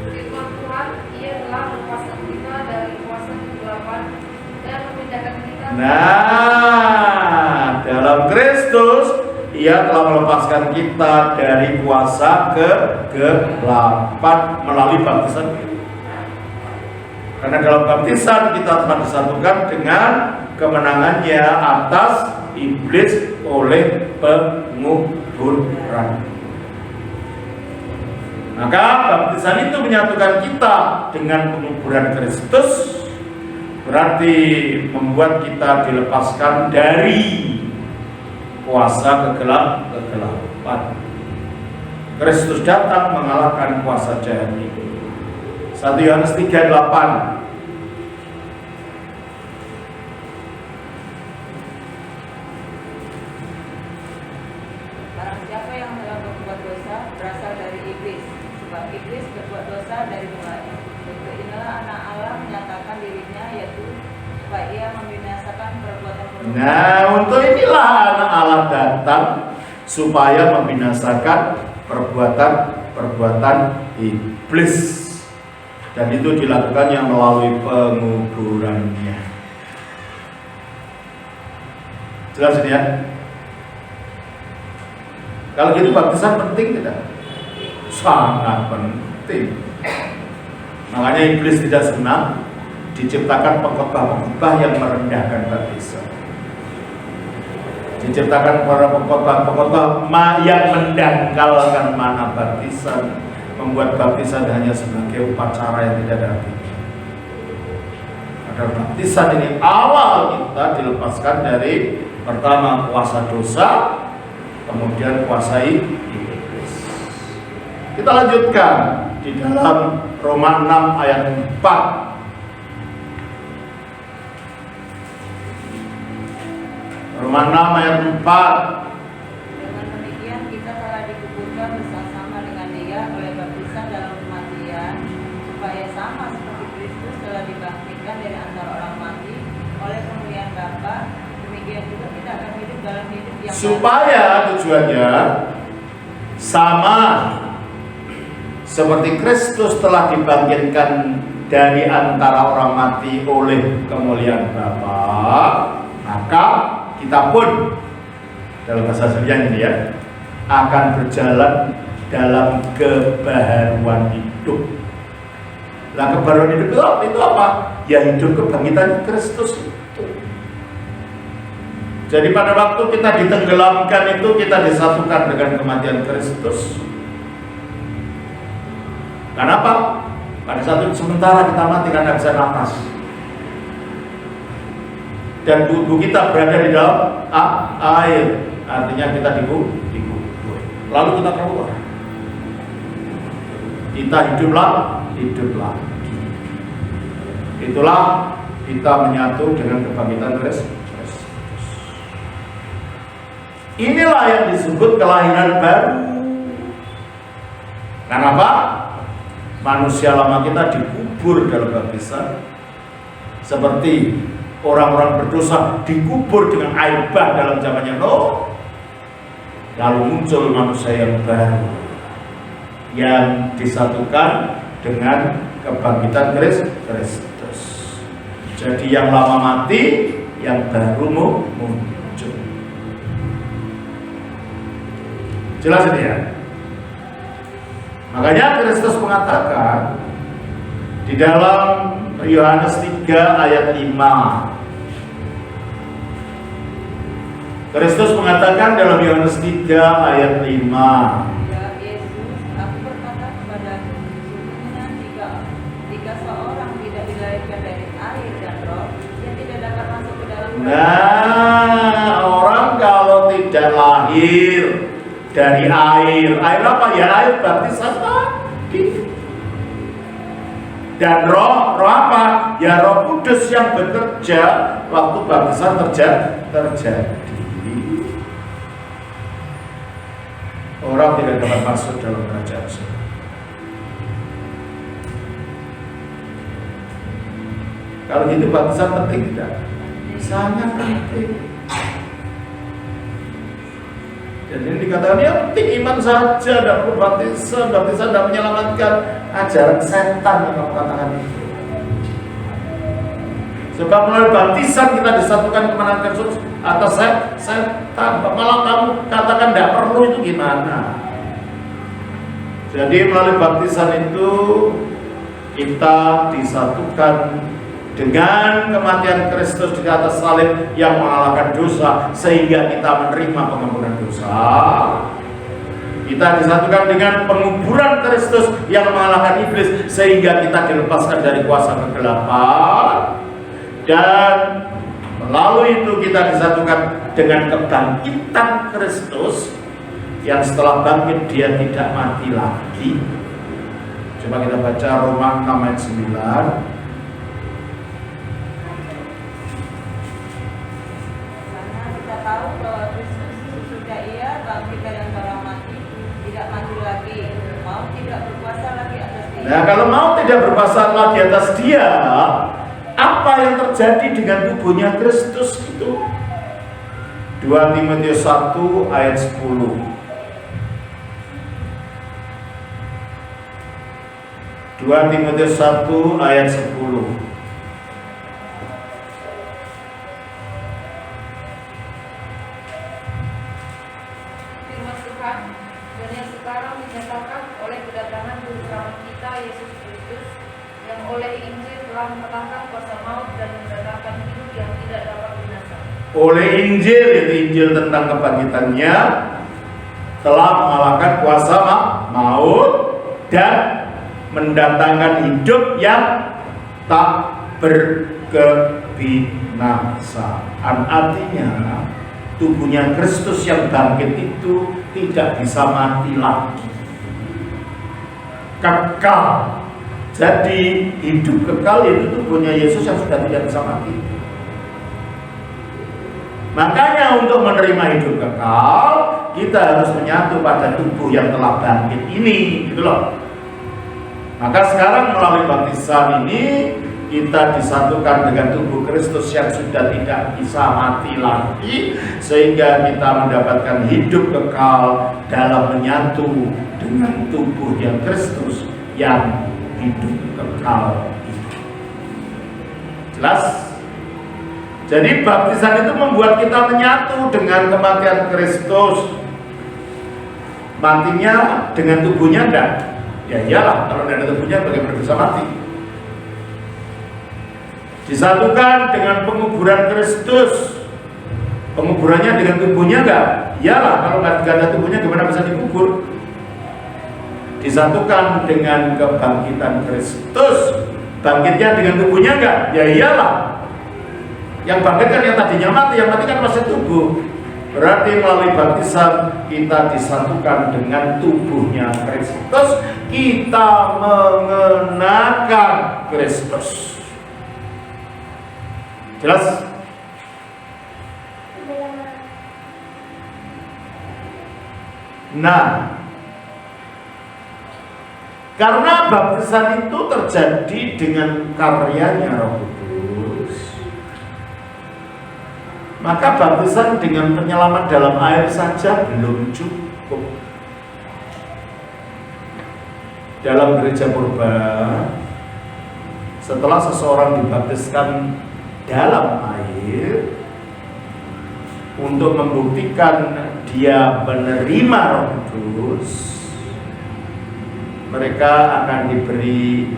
firman Tuhan, ia telah melepaskan kita dari kuasa kegelapan dan memindahkan kita Nah, dalam Kristus Ia telah melepaskan kita dari kuasa kegelapan melalui baptisan. Karena dalam baptisan kita telah disatukan dengan kemenangannya atas iblis oleh penguburan. Maka baptisan itu menyatukan kita dengan penguburan Kristus, berarti membuat kita dilepaskan dari kuasa kegelapan. Kristus datang mengalahkan kuasa jahat itu. 1 Yohanes 3:8. Barang siapa yang telah berbuat dosa berasal dari iblis, sebab iblis berbuat dosa dari mulanya. Untuk inilah anak Allah menyatakan dirinya, yaitu supaya ia membinasakan perbuatan-perbuatan. Nah, untuk inilah anak Allah datang supaya membinasakan perbuatan-perbuatan iblis. Dan itu dilakukannya melalui penguburannya. Jelas ini ya? Kalau gitu baptisan penting tidak? Sangat penting. Makanya iblis tidak senang diciptakan pengkhotbah-pengkhotbah yang merendahkan baptisan. Diciptakan para pengkhotbah-pengkhotbah yang mendangkalkan makna baptisan, membuat baptisan hanya sebagai upacara yang tidak ada artinya. Padahal baptisan ini awal kita dilepaskan dari pertama kuasa dosa, kemudian kuasai iblis. Kita lanjutkan di dalam Roma 6 ayat 4. Roma 6 ayat 4. Dengan demikian kita telah dikuburkan bersama dengan Dia oleh baptisan dalam kematian, supaya sama seperti Kristus telah dibangkitkan dari antara orang mati oleh kemuliaan Bapa, demikian juga kita akan hidup dalam hidup yang Supaya tujuannya sama seperti Kristus telah dibangkitkan dari antara orang mati oleh kemuliaan Bapa, maka kita pun dalam bahasa Syriah ini ya akan berjalan dalam kebaharuan hidup. Nah, kebaharuan hidup itu apa? Ya hidup kebangkitan Kristus itu. Jadi pada waktu kita ditenggelamkan itu kita disatukan dengan kematian Kristus. Kenapa? Pada saat itu sementara kita mati karena bisa nafas. Dan tubuh kita berada di dalam air, artinya kita dikubur. Lalu kita keluar. Kita hidup lagi. Itulah kita menyatu dengan kebangkitan Kristus. Inilah yang disebut kelahiran baru. Kenapa? Manusia lama kita dikubur dalam baptisan, seperti orang-orang berdosa dikubur dengan air bah dalam zamannya Nuh. Lalu muncul manusia yang baru yang disatukan dengan kebangkitan Kristus. Jadi yang lama mati, yang baru muncul. Jelas ini ya? Makanya Kristus mengatakan di dalam Yohanes 3 ayat 5. Kristus mengatakan dalam Yohanes 3 ayat 5. Ya Yesus, aku berkata kepadamu, sesungguhnya jika seorang tidak dilahirkan dari air dan roh, dia tidak dapat masuk ke dalam kerajaan. Nah, orang kalau tidak lahir dari air apa ya? Air baptisan tadi. Dan roh apa? Ya Roh Kudus yang bekerja waktu baptisan terjadi. Orang tidak dapat masuk dalam kerajaan surga. Kalau gitu baptisan penting tidak? Sangat penting. Jadi ini dikatakan ya penting iman saja, tidak perlu baptisan. Baptisan tidak menyelamatkan. Ajaran setan yang kamu katakan itu. Sebab melalui baptisan kita disatukan kemenangan Kristus atas setan. Malah kamu katakan tidak perlu, itu gimana? Jadi melalui baptisan itu kita disatukan dengan kematian Kristus di atas salib yang mengalahkan dosa, sehingga kita menerima pengampunan dosa. Kita disatukan dengan penguburan Kristus yang mengalahkan iblis, sehingga kita dilepaskan dari kuasa kegelapan. Dan melalui itu kita disatukan dengan kebangkitan Kristus, yang setelah bangkit dia tidak mati lagi. Coba kita baca Roma 6 ayat 9. Karena kita tahu bahwa Kristus sesudah ia bangkit dari antara mati tidak mati lagi, maut tidak berkuasa lagi atas dia. Nah, kalau maut tidak berkuasa lagi atas dia, apa yang terjadi dengan tubuhnya Kristus itu? 2 Timotius 1 ayat 10. 2 Timotius 1 ayat 10. Firman Tuhan, dan yang sekarang dinyatakan oleh kedatangan Juru Selamat kita Yesus Kristus, yang oleh Injil telah mengalahkan kuasa maut dan mendatangkan hidup yang tidak dapat binasa. Oleh Injil, yaitu Injil tentang kebangkitannya, telah mengalahkan kuasa maut dan mendatangkan hidup yang tak berkebinasaan. Artinya tubuhnya Kristus yang bangkit itu tidak bisa mati lagi, kekal. Jadi hidup kekal itu tubuhnya Yesus yang sudah tidak bisa mati. Makanya untuk menerima hidup kekal, kita harus menyatu pada tubuh yang telah bangkit ini, gitu loh. Maka sekarang melalui baptisan ini kita disatukan dengan tubuh Kristus yang sudah tidak bisa mati lagi, sehingga kita mendapatkan hidup kekal dalam menyatu dengan tubuh yang Kristus yang hidup kekal itu. Jelas? Jadi baptisan itu membuat kita menyatu dengan kematian Kristus. Matinya dengan tubuhnya enggak? Ya iyalah, kalau tidak ada tubuhnya bagaimana bisa mati? Disatukan dengan penguburan Kristus. Penguburannya dengan tubuhnya enggak? Iyalah, kalau nggak ada tubuhnya gimana bisa dikubur? Disatukan dengan kebangkitan Kristus. Bangkitnya dengan tubuhnya enggak? Ya iyalah. Yang bangkit kan yang tadinya mati, yang mati kan masih tubuh. Berarti melalui baptisan kita disatukan dengan tubuhnya Kristus, kita mengenakan Kristus. Jelas? Nah, karena baptisan itu terjadi dengan karyanya Roh Kudus, maka baptisan dengan penyelaman dalam air saja belum cukup. Dalam gereja purba, setelah seseorang dibaptiskan dalam air, untuk membuktikan dia menerima Roh Kudus, mereka akan diberi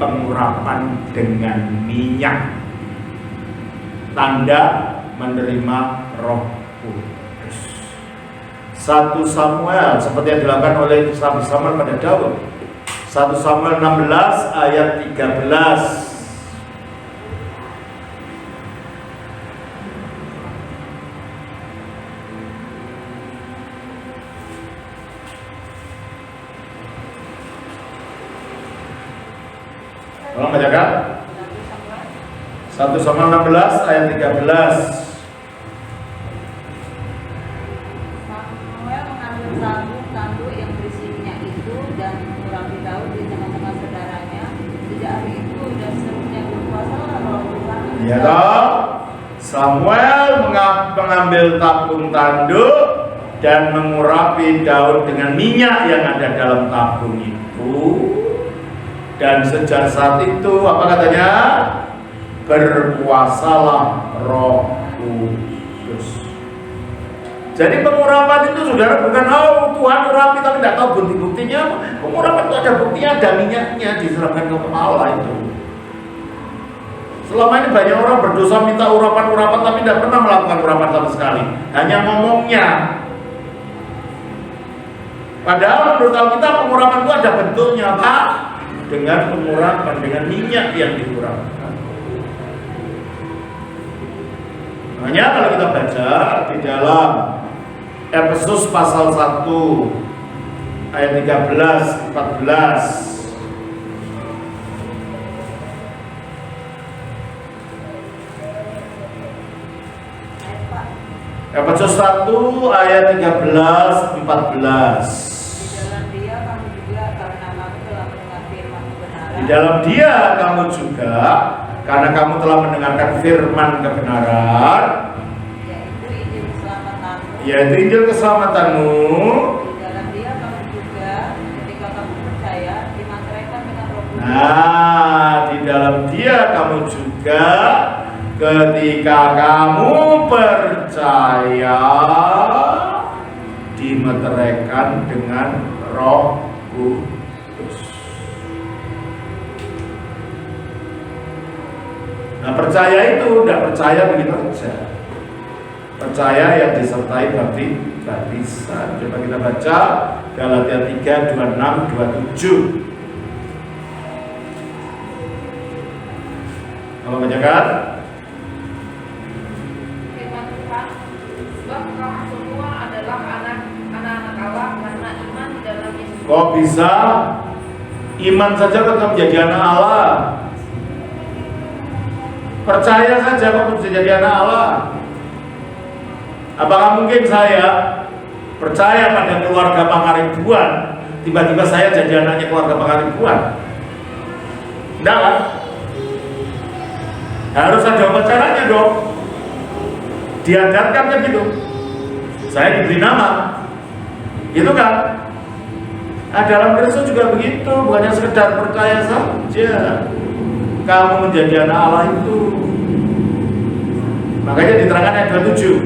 pengurapan dengan minyak, tanda menerima Roh Kudus. 1 Samuel seperti yang dilakukan oleh Nabi Samuel pada Daud. 1 Samuel 16 ayat 13. Tolong bacakan. 1 Samuel 16 ayat 13. Samuel mengambil sabuk tanduk yang berisi minyak itu dan mengurapi Daud di tengah-tengah saudaranya. Sejak hari itu dan seterusnya berkuasalah Roh Tuhan. Ya toh, Samuel mengambil tabung tanduk dan mengurapi Daud dengan minyak yang ada dalam tabung itu. Dan sejak saat itu apa katanya? berkuasalah Roh Kudus. Jadi pengurapan itu saudara bukan Tuhan urapi tapi tidak tahu bukti-buktinya. Pengurapan itu ada buktinya, ada minyaknya diserahkan ke kepala itu. Selama ini banyak orang berdosa minta urapan-urapan tapi tidak pernah melakukan urapan sama sekali, hanya ngomongnya. Padahal menurut Alkitab pengurapan itu ada bentuknya, Pak. Dengan pengurapan, dengan minyak yang diurapkan. Makanya kalau kita baca di dalam Efesus pasal 1 ayat 13, 14. Efesus 1 ayat 13, 14. Di dalam Dia kamu juga karena kamu telah mendengarkan firman kebenaran, yaitu Injil keselamatanmu. Di dalam Dia kamu juga ketika kamu percaya dimateraikan dengan Roh Kudus. Nah, di dalam Dia kamu juga ketika kamu percaya dimeteraikan dengan Roh Kudus. Nah, percaya itu tidak percaya begitu saja. Percaya yang disertai baptisan. Coba kita baca Galatia 3, 26, 27. Kalau bacakan? Firman Tuhan, sebab kamu semua adalah anak-anak Allah karena iman di dalam Yesus. Kok bisa iman saja tetap menjadi anak Allah? Percaya saja kok bisa jadi anak Allah? Apakah mungkin saya percaya pada keluarga Pangaribuan, tiba-tiba saya jadi anaknya keluarga Pangaribuan? Enggak kan? Harus ada upacaranya dong. Diadatkan kan gitu. Saya diberi nama, gitu kan? Nah, dalam Kristus juga begitu, bukannya sekedar percaya saja. Kamu menjadi anak Allah itu. Makanya diterangkan ayat 27.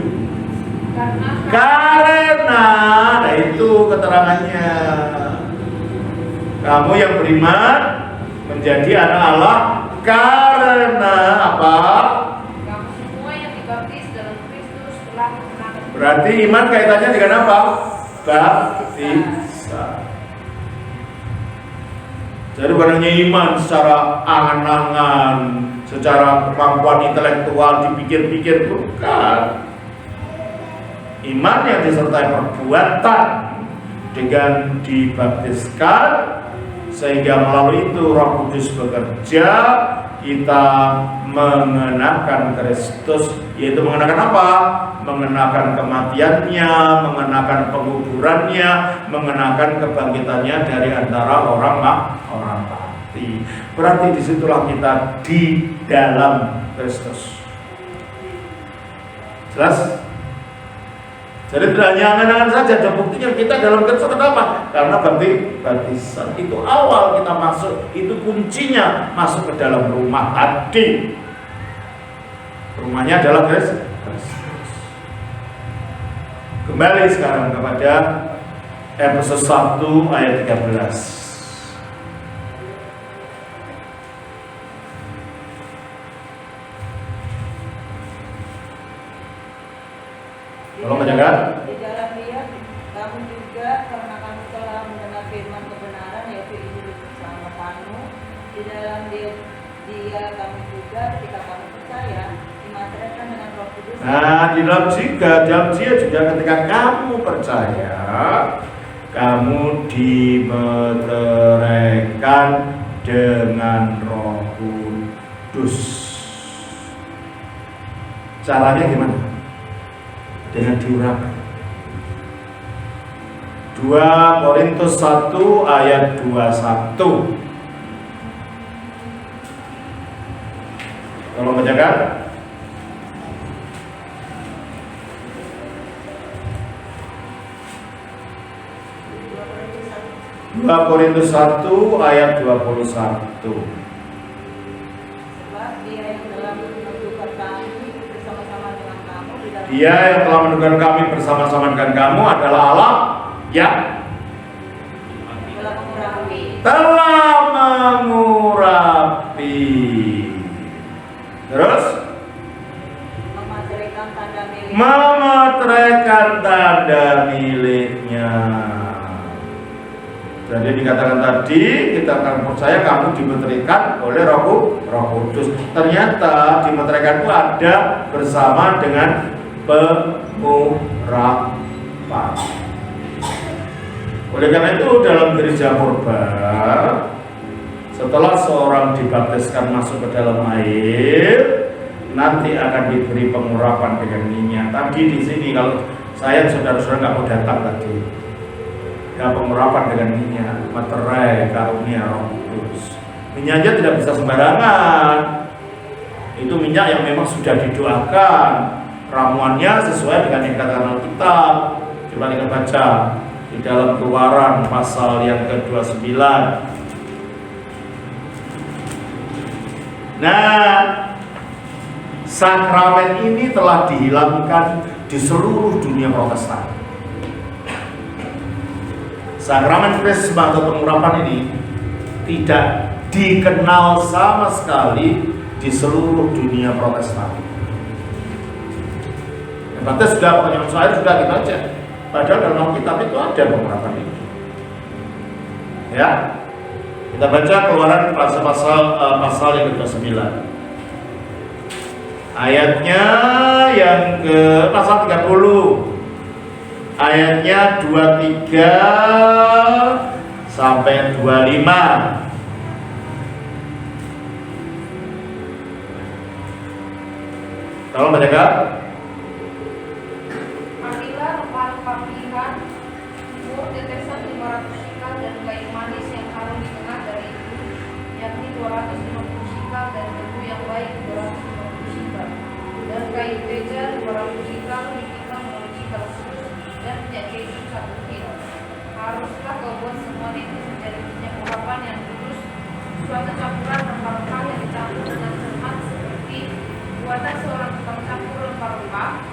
Karena, nah itu keterangannya. Kamu yang beriman menjadi anak Allah karena apa? Kamu semua yang dibaptis dalam Kristus telah mengenal. Berarti iman kaitannya dengan apa? Baptisan. Jadi bukan hanya iman secara angan-angan, secara kemampuan intelektual dipikir-pikir, bukan. Iman yang disertai perbuatan dengan dibaptiskan, sehingga melalui itu Roh Kudus bekerja, kita mengenakan Kristus, yaitu mengenakan apa? Mengenakan kematiannya, mengenakan penguburannya, mengenakan kebangkitannya dari antara orang mati. Berarti disitulah kita di dalam Kristus. Jelas? Jadi tidak hanya angan-angan saja, ada buktinya kita dalam Kristus. Kenapa? Karena baptisan itu awal kita masuk, itu kuncinya masuk ke dalam rumah tadi. Rumahnya adalah Kristus. Kembali sekarang kepada Efesus 1 ayat 13. Kalau bacakan? Di dalam Dia kamu juga karena kamu telah mendengar firman kebenaran yaitu Injil keselamatanmu. Di dalam Dia kamu juga ketika kamu percaya dimateraikan dengan Roh Kudus. Nah, di dalam Dia juga ketika kamu percaya, kamu dimeteraikan dengan Roh Kudus. Caranya gimana? Dengan diurapi. 2 Korintus 1 ayat 21. Kalau bacakan? 2 Korintus 1 ayat 21. Sebab Dia yang telah Dia yang telah menentukan kami bersama-sama dengan kamu adalah Allah yang Telah mengurapi. telah mengurapi. Terus Memeteraikan tanda milik. memeteraikan tanda miliknya. Jadi dikatakan tadi, kita akan percaya kamu dimeteraikan oleh Roh Kudus. Ternyata dimeteraikan itu ada bersama dengan pengurapan. Oleh karena itu dalam gereja purba, setelah seorang dibaptiskan masuk ke dalam air, nanti akan diberi pengurapan dengan minyak. Tadi di sini kalau saya saudara-saudara nggak mau datang tadi, ya pengurapan dengan minyak, materai karunia Roh Kudus. Minyaknya tidak bisa sembarangan. Itu minyak yang memang sudah didoakan. Ramuannya sesuai dengan yang katakan Alkitab. Coba kita baca di dalam Keluaran pasal yang ke-29. Nah, sakramen ini telah dihilangkan di seluruh dunia Protestan. Sakramen krisma atau pengurapan ini tidak dikenal sama sekali di seluruh dunia Protestan. Baptis sudah, penyembahan air sudah kita aja. Padahal dalam Alkitab itu ada pengurapan ini. Ya, kita baca Keluaran pasal yang ke-9. Ayatnya yang ke pasal 30. Ayatnya 23 sampai 25. Tolong mereka. Ambillah rempah-rempah pilihan, mur tetesan 500 shikal dan kayu manis yang harum di tengah dari itu, yakni 250 shikal dan tebu yang baik 250 shikal, dan kayu beja 200 shikal dipikul menurut shikal khusus, dan minyak zaitun 1 kilo. Haruslah kau buat semua itu menjadi minyak urapan yang kudus, suatu campuran rempah-rempah yang dicampur dengan cermat seperti buatan seorang tukang campur rempah-rempah,